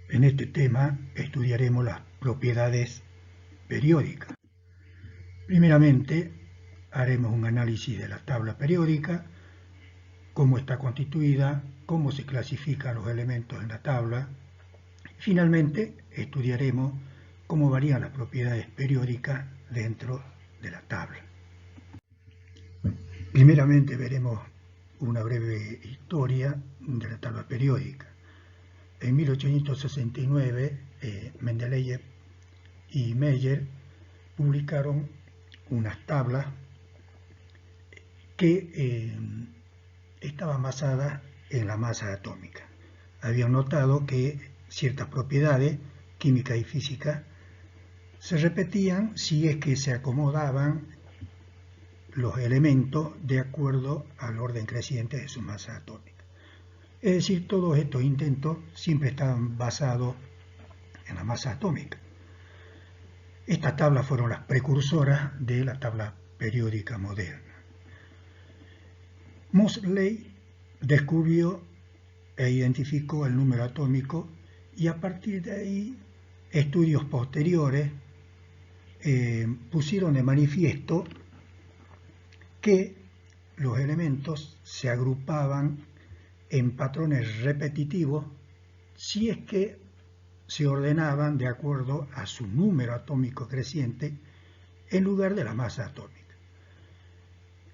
En este tema estudiaremos las propiedades periódicas. Primeramente, haremos un análisis de la tabla periódica, cómo está constituida, cómo se clasifican los elementos en la tabla. Finalmente, estudiaremos cómo varían las propiedades periódicas dentro de la tabla. Primeramente veremos una breve historia de la tabla periódica. En 1869, Mendeleev y Meyer publicaron unas tablas que estaban basadas en la masa atómica. Habían notado que ciertas propiedades químicas y físicas se repetían si es que se acomodaban los elementos de acuerdo al orden creciente de su masa atómica. Es decir, todos estos intentos siempre estaban basados en la masa atómica. Estas tablas fueron las precursoras de la tabla periódica moderna. Moseley descubrió e identificó el número atómico y a partir de ahí estudios posteriores pusieron de manifiesto que los elementos se agrupaban en patrones repetitivos si es que se ordenaban de acuerdo a su número atómico creciente en lugar de la masa atómica.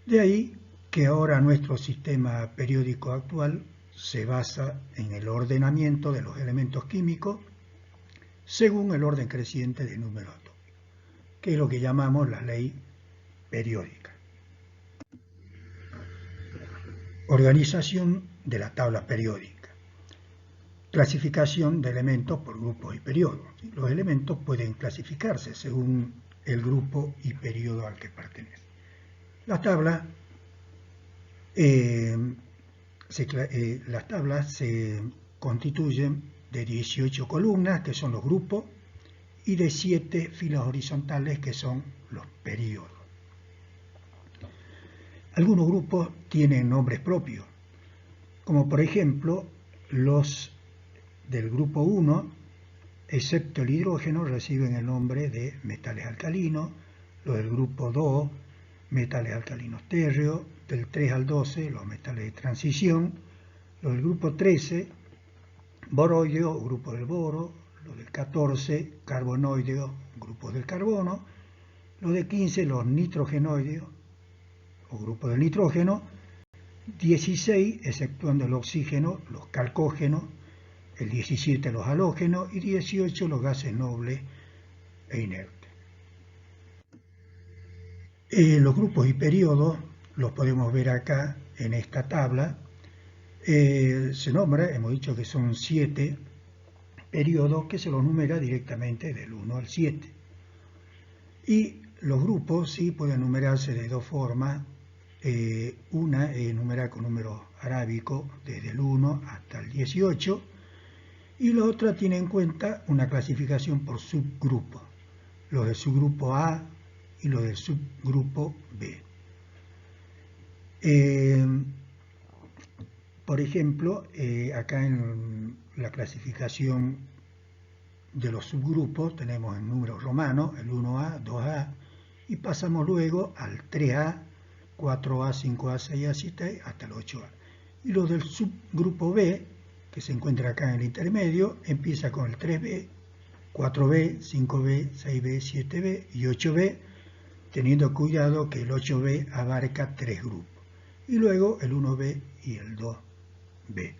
De ahí que ahora nuestro sistema periódico actual se basa en el ordenamiento de los elementos químicos según el orden creciente del número atómico, que es lo que llamamos la ley periódica. Organización de la tabla periódica. Clasificación de elementos por grupos y periodos. Los elementos pueden clasificarse según el grupo y periodo al que pertenece. Las tablas se constituyen de 18 columnas, que son los grupos, y de 7 filas horizontales, que son los periodos. Algunos grupos tienen nombres propios, como por ejemplo los del grupo 1, excepto el hidrógeno, reciben el nombre de metales alcalinos, los del grupo 2, metales alcalinos térreos, del 3 al 12, los metales de transición, los del grupo 13, boroideo, grupo del boro, los del 14, carbonoideo, grupos del carbono, los de 15, los nitrogenoideos, o grupo del nitrógeno, 16, exceptuando el oxígeno, los calcógenos, el 17 los halógenos y 18 los gases nobles e inertes. Los grupos y periodos los podemos ver acá en esta tabla. Se nombra, hemos dicho que son 7 periodos que se los numera directamente del 1 al 7. Y los grupos sí pueden numerarse de dos formas. Una es numerar con números arábicos desde el 1 hasta el 18 y la otra tiene en cuenta una clasificación por subgrupos, los del subgrupo A y los del subgrupo B. Por ejemplo, acá en la clasificación de los subgrupos tenemos en números romanos el 1A, 2A y pasamos luego al 3A, 4A, 5A, 6A, 7A hasta el 8A. Y los del subgrupo B, que se encuentra acá en el intermedio, empieza con el 3B, 4B, 5B, 6B, 7B y 8B, teniendo cuidado que el 8B abarca 3 grupos. Y luego el 1B y el 2B.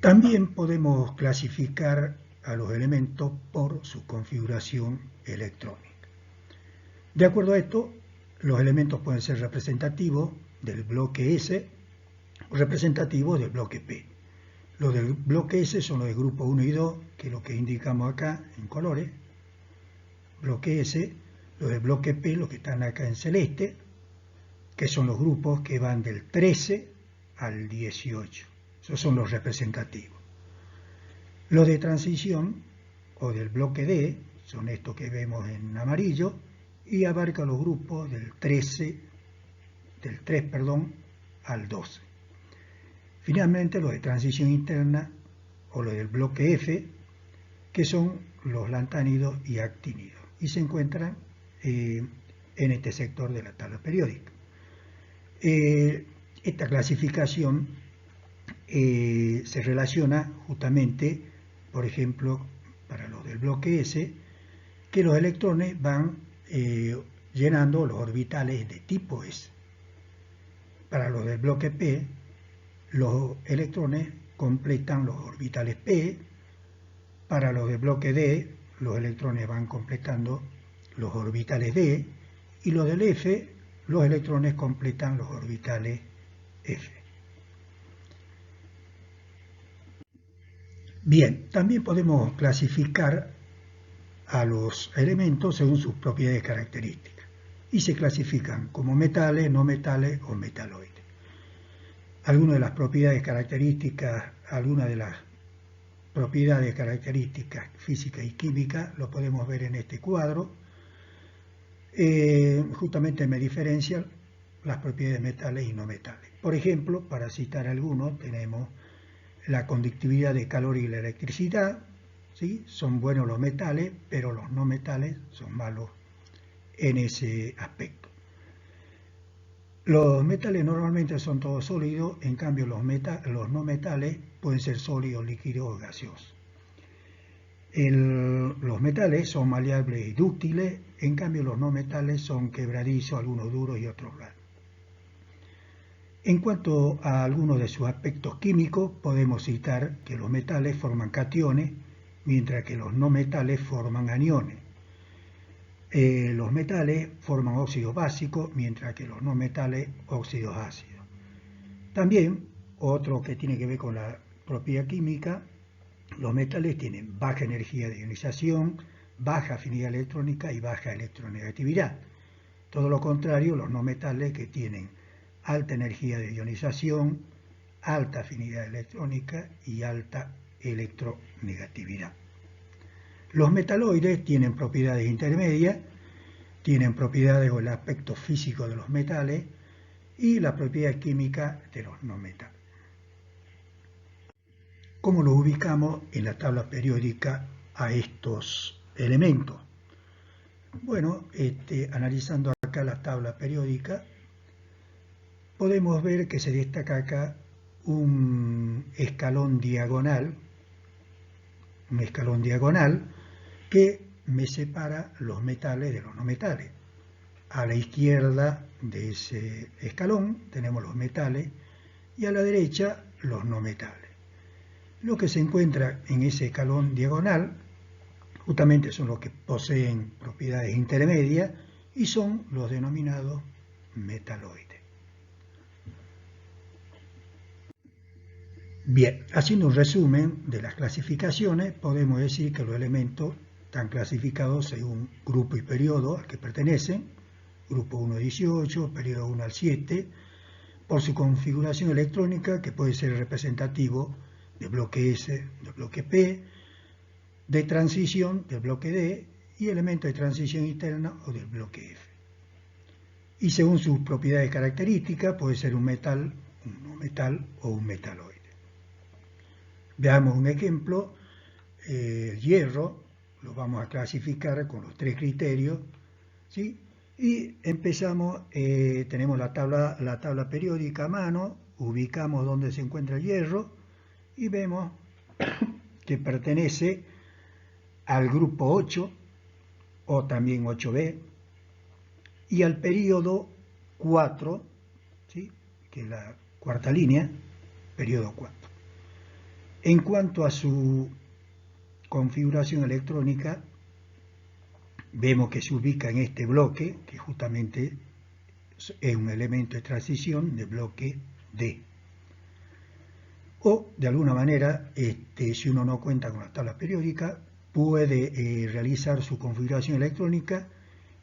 También podemos clasificar a los elementos por su configuración electrónica. De acuerdo a esto, los elementos pueden ser representativos del bloque S o representativos del bloque P. Los del bloque S son los del grupo 1 y 2, que es lo que indicamos acá en colores. Bloque S, los del bloque P, los que están acá en celeste, que son los grupos que van del 13 al 18. Esos son los representativos. Los de transición, o del bloque D, son estos que vemos en amarillo, y abarca los grupos del 3 al 12. Finalmente, los de transición interna o los del bloque F, que son los lantánidos y actínidos, y se encuentran en este sector de la tabla periódica. Esta clasificación se relaciona justamente, por ejemplo, para los del bloque S, que los electrones van llenando los orbitales de tipo S. Para los del bloque P, los electrones completan los orbitales P. Para los del bloque D, los electrones van completando los orbitales D, y los del F, los electrones completan los orbitales F. Bien, también podemos clasificar a los elementos según sus propiedades características, y se clasifican como metales, no metales o metaloides. Algunas de las propiedades características físicas y químicas lo podemos ver en este cuadro. Justamente me diferencian las propiedades metales y no metales. Por ejemplo, para citar algunos, tenemos la conductividad de calor y la electricidad. ¿Sí? Son buenos los metales, pero los no metales son malos en ese aspecto. Los metales normalmente son todos sólidos, en cambio los no metales pueden ser sólidos, líquidos o gaseosos. Los metales son maleables y dúctiles, en cambio los no metales son quebradizos, algunos duros y otros blandos. En cuanto a algunos de sus aspectos químicos, podemos citar que los metales forman cationes, mientras que los no metales forman aniones. Los metales forman óxidos básicos, mientras que los no metales óxidos ácidos. También, otro que tiene que ver con la propiedad química, los metales tienen baja energía de ionización, baja afinidad electrónica y baja electronegatividad. Todo lo contrario, los no metales, que tienen alta energía de ionización, alta afinidad electrónica y alta electronegatividad. Los metaloides tienen propiedades intermedias, tienen propiedades o el aspecto físico de los metales y la propiedad química de los no metales. ¿Cómo los ubicamos en la tabla periódica a estos elementos? Bueno, analizando acá la tabla periódica, podemos ver que se destaca acá un escalón diagonal que me separa los metales de los no metales. A la izquierda de ese escalón tenemos los metales y a la derecha los no metales. Lo que se encuentra en ese escalón diagonal justamente son los que poseen propiedades intermedias y son los denominados metaloides. Bien, haciendo un resumen de las clasificaciones, podemos decir que los elementos están clasificados según grupo y periodo al que pertenecen, grupo 1 a 18, periodo 1 al 7, por su configuración electrónica, que puede ser representativo de bloque S, de bloque P, de transición del bloque D y elemento de transición interna o del bloque F. Y según sus propiedades características, puede ser un metal, un no metal o un metaloide. Veamos un ejemplo. El hierro lo vamos a clasificar con los tres criterios, ¿sí? Y empezamos, tenemos la tabla periódica a mano, ubicamos dónde se encuentra el hierro y vemos que pertenece al grupo 8 o también 8B y al periodo 4, ¿sí? Que es la cuarta línea, periodo 4. En cuanto a su configuración electrónica, vemos que se ubica en este bloque, que justamente es un elemento de transición de bloque D. O, de alguna manera, si uno no cuenta con la tabla periódica, puede realizar su configuración electrónica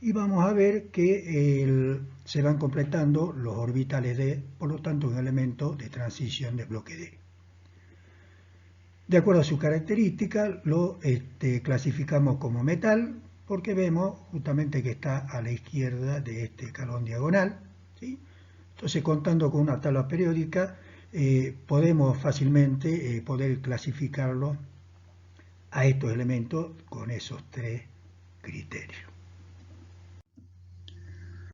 y vamos a ver que se van completando los orbitales D, por lo tanto, un elemento de transición de bloque D. De acuerdo a su característica, lo clasificamos como metal, porque vemos justamente que está a la izquierda de este escalón diagonal, ¿sí? Entonces, contando con una tabla periódica, podemos fácilmente poder clasificarlo a estos elementos con esos tres criterios.